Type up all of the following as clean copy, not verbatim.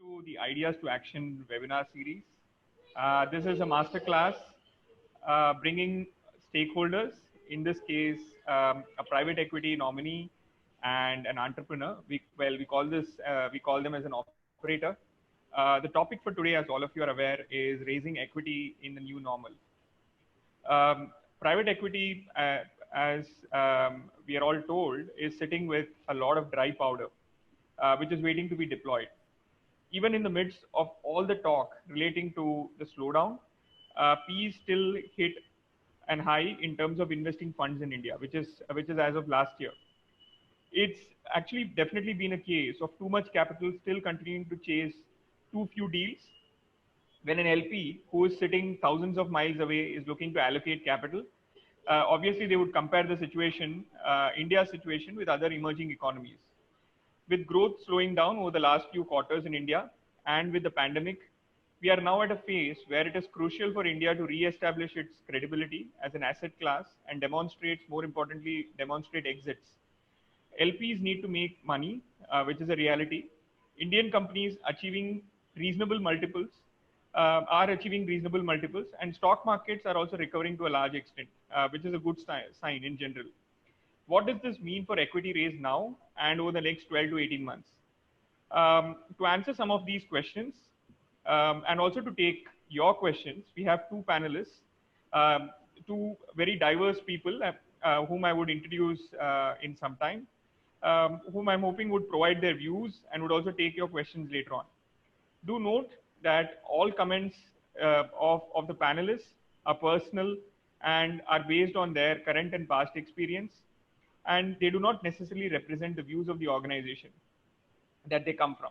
to the Ideas to Action webinar series. This is a masterclass bringing stakeholders, in this case, a private equity nominee and an entrepreneur. We call them as an operator. The topic for today, as all of you are aware, is raising equity in the new normal. Private equity, as we are all told, is sitting with a lot of dry powder, which is waiting to be deployed. Even in the midst of all the talk relating to the slowdown, PE still hit an high in terms of investing funds in India, which is as of last year. It's actually definitely been a case of too much capital still continuing to chase too few deals, when an LP who is sitting thousands of miles away is looking to allocate capital. Obviously, they would compare the situation, India's situation, with other emerging economies. With growth slowing down over the last few quarters in India and with the pandemic, we are now at a phase where it is crucial for India to re-establish its credibility as an asset class and more importantly, demonstrate exits. LPs need to make money, which is a reality. Indian companies are achieving reasonable multiples, and stock markets are also recovering to a large extent, which is a good sign in general. What does this mean for equity raise now and over the next 12 to 18 months? To answer some of these questions, and also to take your questions, we have two panelists, two very diverse people whom I would introduce in some time, whom I'm hoping would provide their views and would also take your questions later on. Do note that all comments of the panelists are personal and are based on their current and past experience, and they do not necessarily represent the views of the organization that they come from.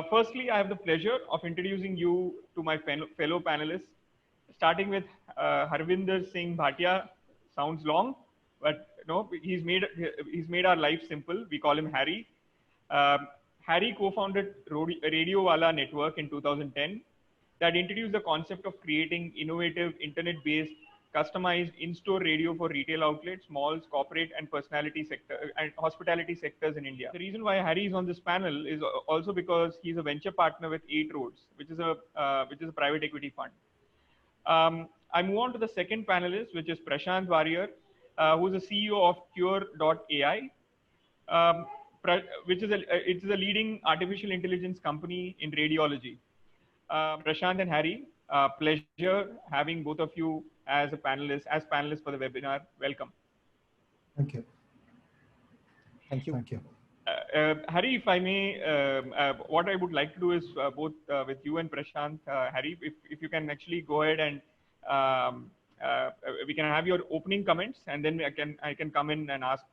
Firstly, I have the pleasure of introducing you to my fellow panelists, starting with Harvinder Singh Bhatia. Sounds long, but no, he's made our life simple. We call him Harry. Harry co-founded Radiowala Network in 2010 that introduced the concept of creating innovative internet-based customized in-store radio for retail outlets, malls, corporate and hospitality sectors in India. The reason why Harry is on this panel is also because he's a venture partner with 8 Roads, which is a private equity fund. I move on to the second panelist, which is Prashant Warrior, who is the CEO of Cure.ai, which is a leading artificial intelligence company in radiology. Prashant and Harry, pleasure having both of you as panelists for the webinar. Welcome. Thank you. Thank you. Thank you. Harry, if I may, what I would like to do is both with you and Prashant, Harry, if you can actually go ahead and we can have your opening comments, and then I can come in and ask,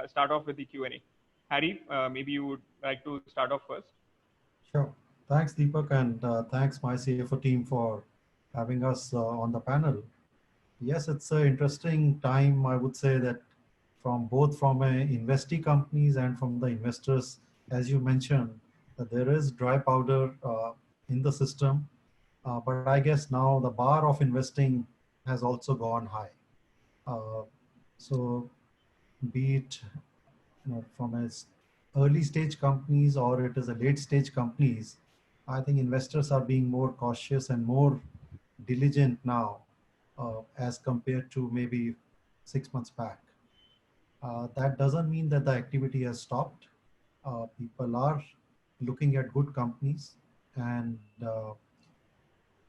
start off with the Q&A. Harry, maybe you would like to start off first. Sure. Thanks, Deepak, and thanks my CFO team for having us on the panel. Yes, it's an interesting time, I would say, that both from investee companies and from the investors, as you mentioned, that there is dry powder in the system, but I guess now the bar of investing has also gone high. So be it from as early stage companies or it is a late stage companies, I think investors are being more cautious and more diligent now as compared to maybe 6 months back. That doesn't mean that the activity has stopped. People are looking at good companies, and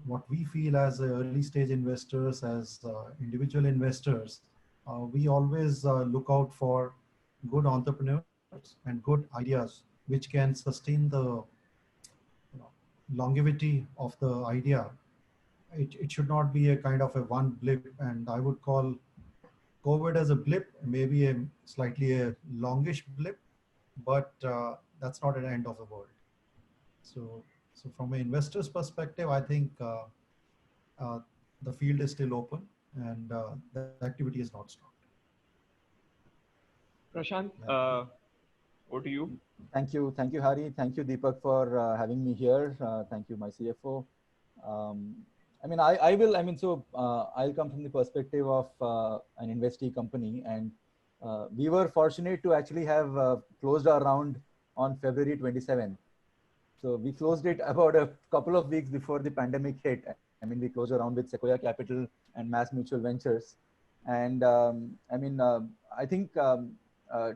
what we feel as early stage investors, as individual investors, we always look out for good entrepreneurs and good ideas which can sustain the longevity of the idea. It should not be a kind of a one blip, and I would call COVID as a blip, maybe a slightly longish blip, but that's not an end of the world. So from an investor's perspective, I think the field is still open and the activity is not stopped. Prashant, over to you. Thank you, Hari. Thank you, Deepak, for having me here. Thank you, my CFO. I'll come from the perspective of an investee company, and we were fortunate to actually have closed our round on February 27th. So we closed it about a couple of weeks before the pandemic hit. I mean, we closed around with Sequoia Capital and Mass Mutual Ventures. And I think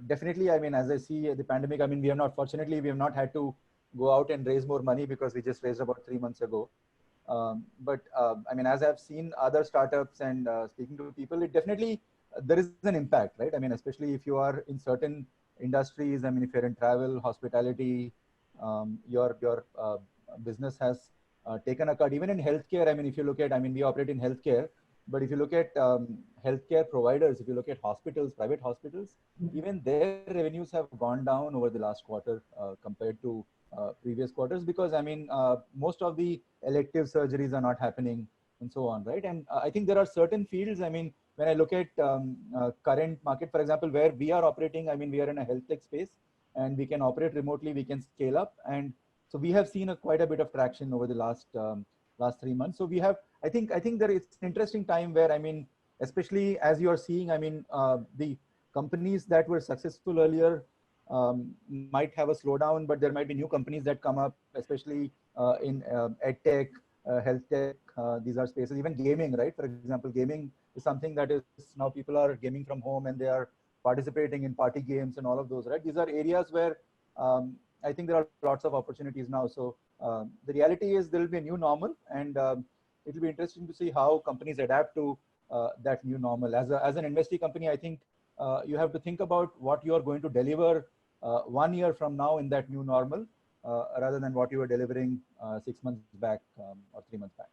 definitely, I mean, as I see the pandemic, I mean, fortunately, we have not had to go out and raise more money because we just raised about 3 months ago. I mean, as I've seen other startups and speaking to people, it definitely, there is an impact, right? I mean, especially if you are in certain industries. I mean, if you're in travel, hospitality, your business has taken a cut. Even in healthcare, I mean, if you look at, I mean, we operate in healthcare, but if you look at healthcare providers, if you look at hospitals, private hospitals, even their revenues have gone down over the last quarter compared to previous quarters, because I mean, most of the elective surgeries are not happening and so on, right? And I think there are certain fields, I mean, when I look at current market, for example, where we are operating, I mean, we are in a health tech space and we can operate remotely, we can scale up. And so we have seen quite a bit of traction over the last 3 months. So we have, I think that it's an interesting time where, I mean, especially as you are seeing, I mean, the companies that were successful earlier might have a slowdown, but there might be new companies that come up, especially in ed tech, health tech. These are spaces, even gaming, right? For example, gaming is something that is now people are gaming from home and they are participating in party games and all of those, right? These are areas where I think there are lots of opportunities now. So the reality is there will be a new normal, and it will be interesting to see how companies adapt to that new normal. As an investee company, I think you have to think about what you are going to deliver 1 year from now in that new normal, rather than what you were delivering 6 months back or 3 months back.